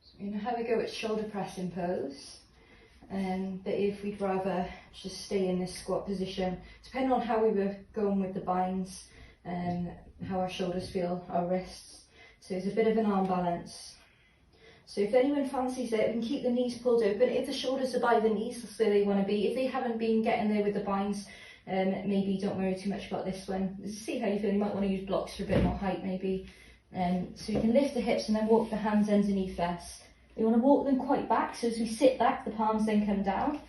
S1: So we're going to have a go at shoulder pressing pose. But if we'd rather just stay in this squat position, depending on how we were going with the binds and how our shoulders feel, our wrists. So it's a bit of an arm balance. So if anyone fancies it, we can keep the knees pulled open. If the shoulders are by the knees, that's where they want to be. If they haven't been getting there with the binds, maybe don't worry too much about this one. See how you feel. You might want to use blocks for a bit more height maybe. So you can lift the hips and then walk the hands underneath first. We want to walk them quite back, so as we sit back, the palms then come down,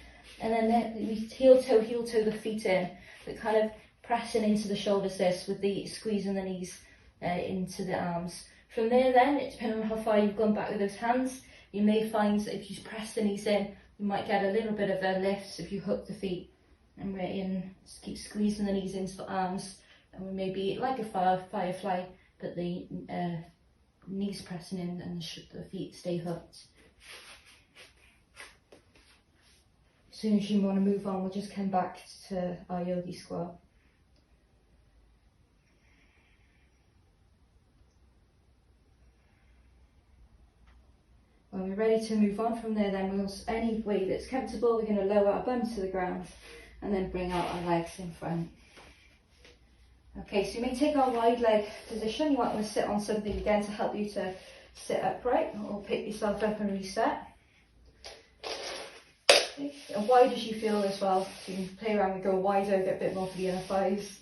S1: and then we heel toe the feet in, but kind of pressing into the shoulders this with the squeezing the knees into the arms. From there then, depending on how far you've gone back with those hands, you may find that if you press the knees in, you might get a little bit of a lift if you hook the feet. And we're in, just keep squeezing the knees into the arms, and we may be like a firefly, but the knees pressing in and the feet stay hooked. As soon as you want to move on, we'll just come back to our yogi squat. When we're ready to move on from there, then we'll, any way that's comfortable, we're going to lower our bum to the ground and then bring out our legs in front. Okay, so you may take our wide leg position. You might want to sit on something again to help you to sit upright, or pick yourself up and reset. Okay. As wide as you feel as well, so you can play around and go wider, get a bit more for the inner thighs.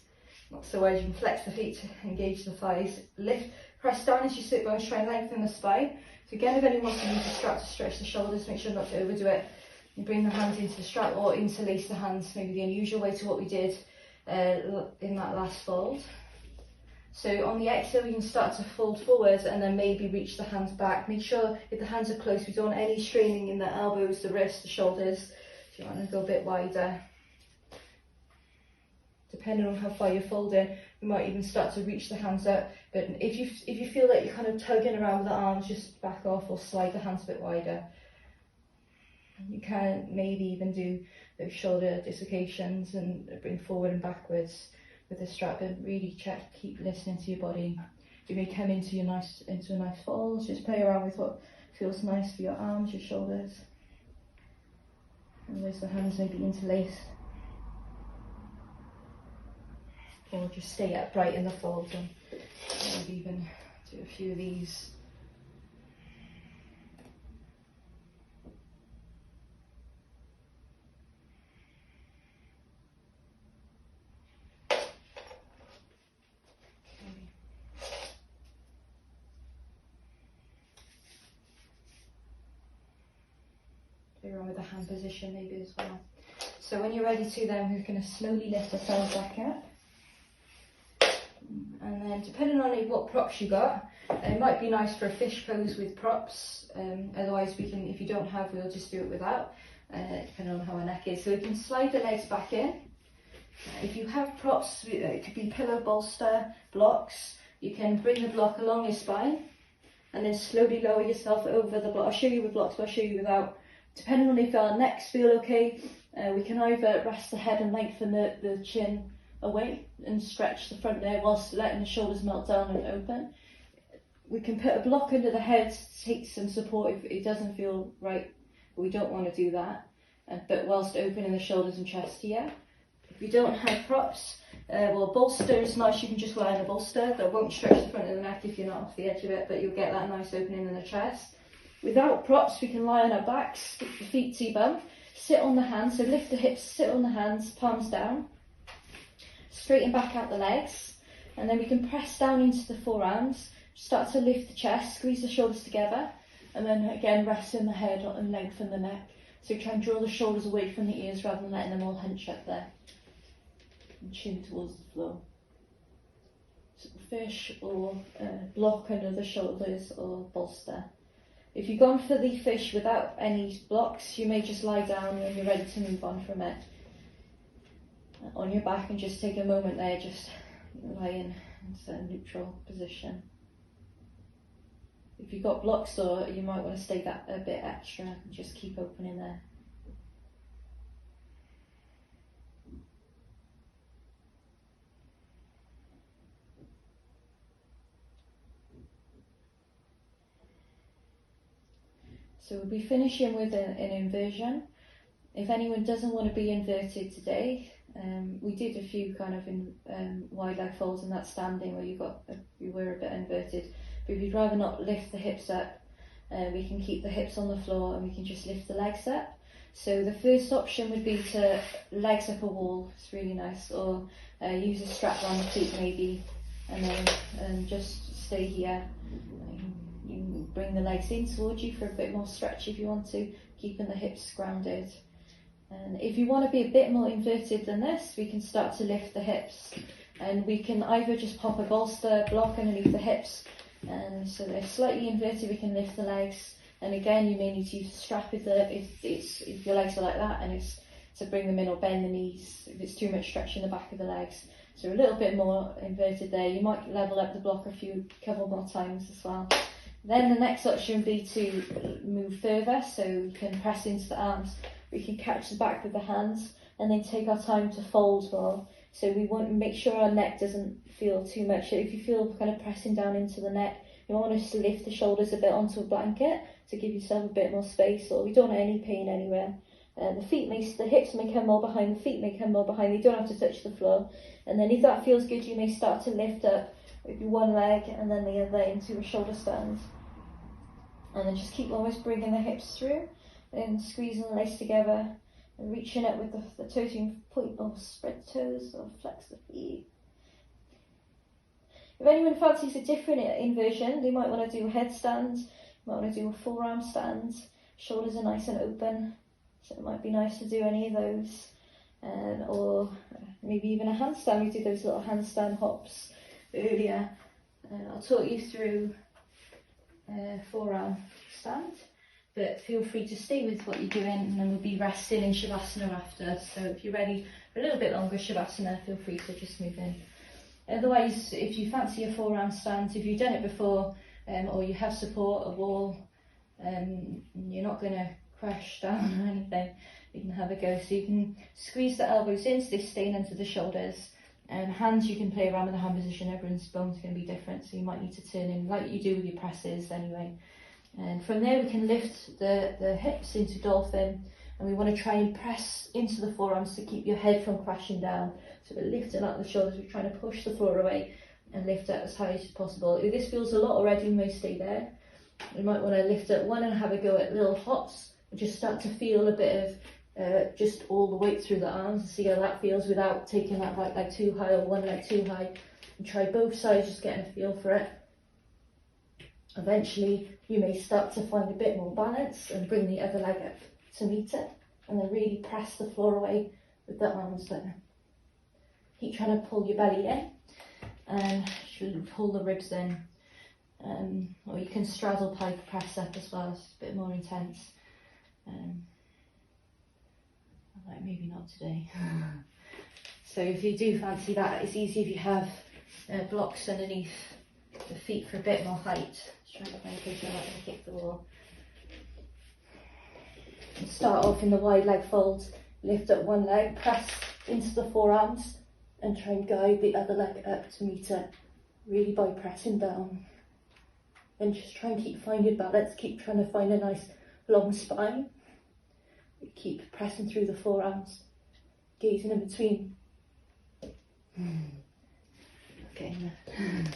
S1: Not so wide, you can flex the feet to engage the thighs. Lift, press down as you sit bones, try and lengthen the spine. So again, if anyone wants to use the strap to stretch the shoulders, make sure not to overdo it. You bring the hands into the strap or interlace the hands, maybe the unusual way to what we did in that last fold. So on the exhale, we can start to fold forwards and then maybe reach the hands back. Make sure if the hands are close, we don't want any straining in the elbows, the wrists, the shoulders. If you want to go a bit wider. Depending on how far you're folding, we might even start to reach the hands up. But if you feel like you're kind of tugging around with the arms, just back off or slide the hands a bit wider. You can maybe even do those shoulder dislocations and bring forward and backwards with the strap. But really check, keep listening to your body. You may come into a nice fold. Just play around with what feels nice for your arms, your shoulders. And where's the hands maybe interlaced. Or just stay upright in the fold and maybe even do a few of these. Play around with the hand position maybe as well. So when you're ready to, then we're going to slowly lift ourselves back up. And then depending on what props you got, it might be nice for a fish pose with props. Otherwise we can, if you don't have, we'll just do it without, depending on how our neck is. So we can slide the legs back in. If you have props, it could be pillow, bolster, blocks. You can bring the block along your spine and then slowly lower yourself over the block. I'll show you with blocks, but I'll show you without. Depending on if our necks feel okay, we can either rest the head and lengthen the chin away and stretch the front there whilst letting the shoulders melt down and open. We can put a block under the head to take some support if it doesn't feel right, but we don't want to do that. But whilst opening the shoulders and chest here. If you don't have props, well, bolster is nice. You can just lie in a bolster. That won't stretch the front of the neck if you're not off the edge of it, but you'll get that nice opening in the chest. Without props, we can lie on our backs, stick the feet T-bump, sit on the hands, so lift the hips, sit on the hands, palms down, straighten back out the legs, and then we can press down into the forearms, start to lift the chest, squeeze the shoulders together, and then again rest in the head and lengthen the neck. So try and draw the shoulders away from the ears rather than letting them all hunch up there. And chin towards the floor. So fish or block under the shoulders or bolster. If you've gone for the fish without any blocks, you may just lie down when you're ready to move on from it. On your back and just take a moment there, just lie in a neutral position. If you've got blocks though, you might want to stay that a bit extra and just keep opening there. So we'll be finishing with an inversion. If anyone doesn't want to be inverted today, we did a few kind of wide leg folds and that standing where you were a bit inverted. But if you'd rather not lift the hips up, we can keep the hips on the floor and we can just lift the legs up. So the first option would be to legs up a wall. It's really nice. Or use a strap around the feet maybe, and then just stay here. You can bring the legs in towards you for a bit more stretch if you want to, keeping the hips grounded. And if you want to be a bit more inverted than this, we can start to lift the hips. And we can either just pop a bolster block underneath the hips, and so they're slightly inverted, we can lift the legs. And again, you may need to use a strap if your legs are like that, and it's to bring them in, or bend the knees if it's too much stretch in the back of the legs. So a little bit more inverted there. You might level up the block a couple more times as well. Then the next option would be to move further, so you can press into the arms. We can catch the back with the hands and then take our time to fold well. So we want to make sure our neck doesn't feel too much. If you feel kind of pressing down into the neck, you want us to lift the shoulders a bit onto a blanket to give yourself a bit more space, or we don't want any pain anywhere. The hips may come more behind, the feet may come more behind, they don't have to touch the floor. And then if that feels good, you may start to lift up with one leg and then the other into a shoulder stand. And then just keep almost bringing the hips through and squeezing the legs together and reaching up with the toes. You can point or spread the toes or flex the feet. If anyone fancies a different inversion, they might want to do a headstand, might want to do a forearm stand. Shoulders are nice and open, so it might be nice to do any of those. Or maybe even a handstand. We do those little handstand hops earlier. I'll talk you through forearm stand, but feel free to stay with what you're doing, and then we'll be resting in Shavasana after. So if you're ready for a little bit longer Shavasana, feel free to just move in. Otherwise, if you fancy a forearm stand, if you've done it before, or you have support, a wall, you're not going to crash down or anything, you can have a go. So you can squeeze the elbows in so they stay into the shoulders. Hands, you can play around with the hand position. Everyone's bones are going to be different, so you might need to turn in like you do with your presses anyway. And from there we can lift the hips into dolphin, and we want to try and press into the forearms to keep your head from crashing down. So we're lifting up the shoulders, we're trying to push the floor away and lift it as high as possible. If this feels a lot already, you may stay there. You might want to lift up one and have a go at little hops, and just start to feel a bit of just all the weight through the arms and see how that feels without taking that right leg too high or one leg too high. And try both sides, just getting a feel for it. Eventually you may start to find a bit more balance and bring the other leg up to meet it, and then really press the floor away with the arms there. Keep trying to pull your belly in and pull the ribs in, or you can straddle pike press up as well, it's a bit more intense. Like maybe not today. So if you do fancy that, it's easy if you have blocks underneath the feet for a bit more height. Just try to find a picture like to kick the wall. And start off in the wide leg folds, lift up one leg, press into the forearms, and try and guide the other leg up to meet it, really by pressing down. And just try and keep finding balance, keep trying to find a nice long spine. Keep pressing through the forearms, gazing in between. Okay, hands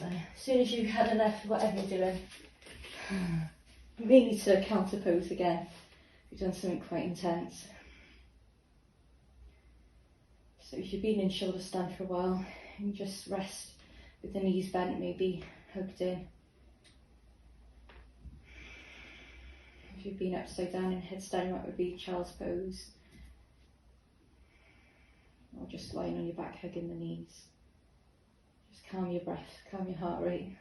S1: there. As soon as you've had enough of whatever you're doing, you may need to counter pose again. You've done something quite intense. So if you've been in shoulder stand for a while, you just rest with the knees bent, maybe hugged in. If you've been upside down in headstand, that would be child's pose. Or just lying on your back, hugging the knees. Just calm your breath, calm your heart rate.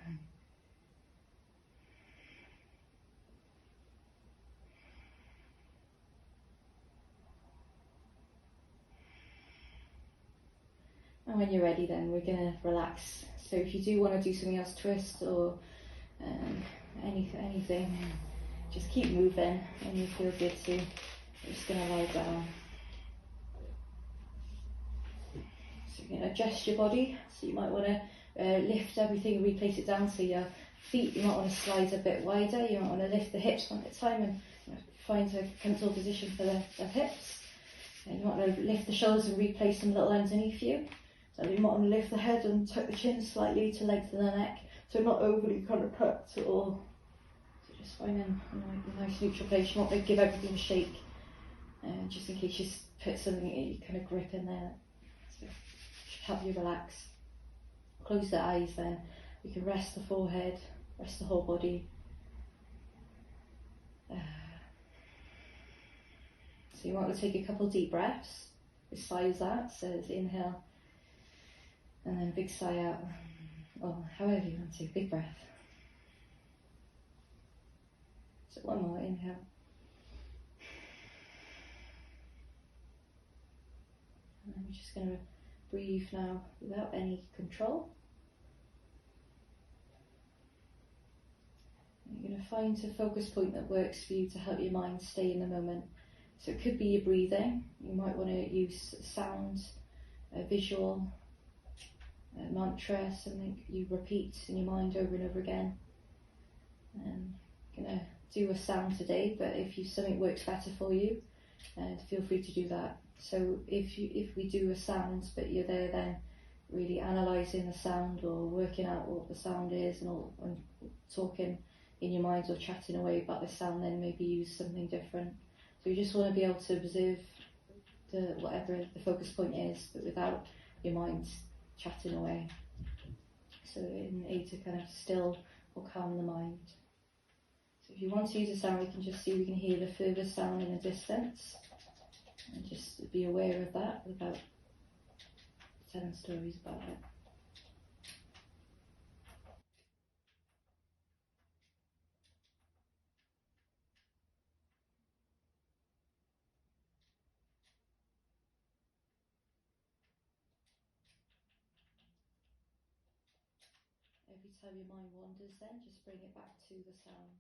S1: And when you're ready then, we're going to relax. So if you do want to do something else, twist or anything, just keep moving and you feel good too. You're just going to lie down. So you're going to adjust your body. So you might want to lift everything and replace it down. So your feet, you might want to slide a bit wider. You might want to lift the hips one at a time and find a comfortable position for the hips. And you might want to lift the shoulders and replace them a little underneath you. So you might want to lift the head and tuck the chin slightly to lengthen the neck. So not overly kind of tucked at all. Just finding a nice neutral place. You want to give everything a shake, just in case you put something you kind of grip in there. So should help you relax. Close the eyes then. You can rest the forehead, rest the whole body. So you want to take a couple deep breaths besides that. So it's inhale and then big sigh out, or however you want to. Big breath. So one more, inhale. And then we're just going to breathe now without any control. And you're going to find a focus point that works for you to help your mind stay in the moment. So it could be your breathing. You might want to use sound, a visual, a mantra, something you repeat in your mind over and over again. I'm going to do a sound today, but if something works better for you, feel free to do that. So if we do a sound, but you're there then really analysing the sound or working out what the sound is and talking in your mind or chatting away about the sound, then maybe use something different. So you just want to be able to observe whatever the focus point is, but without your mind chatting away. So in aid to kind of still or calm the mind. So if you want to use a sound, we can just see we can hear the further sound in the distance, and just be aware of that without telling stories about it. every time your mind wanders, then just bring it back to the sound.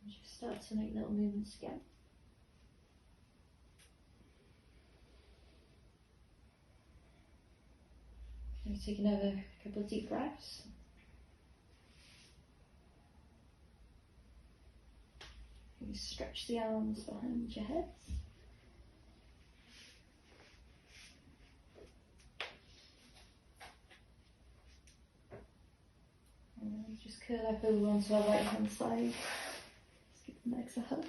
S1: Just start to make little movements again. And take another couple of deep breaths. You stretch the arms behind your head. And just curl up over onto our right hand side. Just give the legs a hug.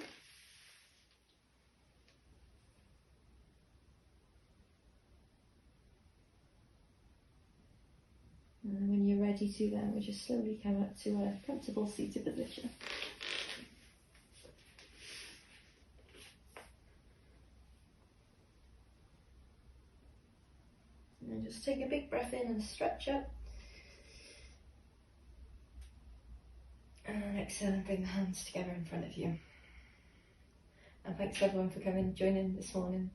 S1: And when you're ready to, then we just slowly come up to a comfortable seated position. And just take a big breath in and stretch up. And exhale and bring the hands together in front of you. And thanks everyone for coming, joining this morning.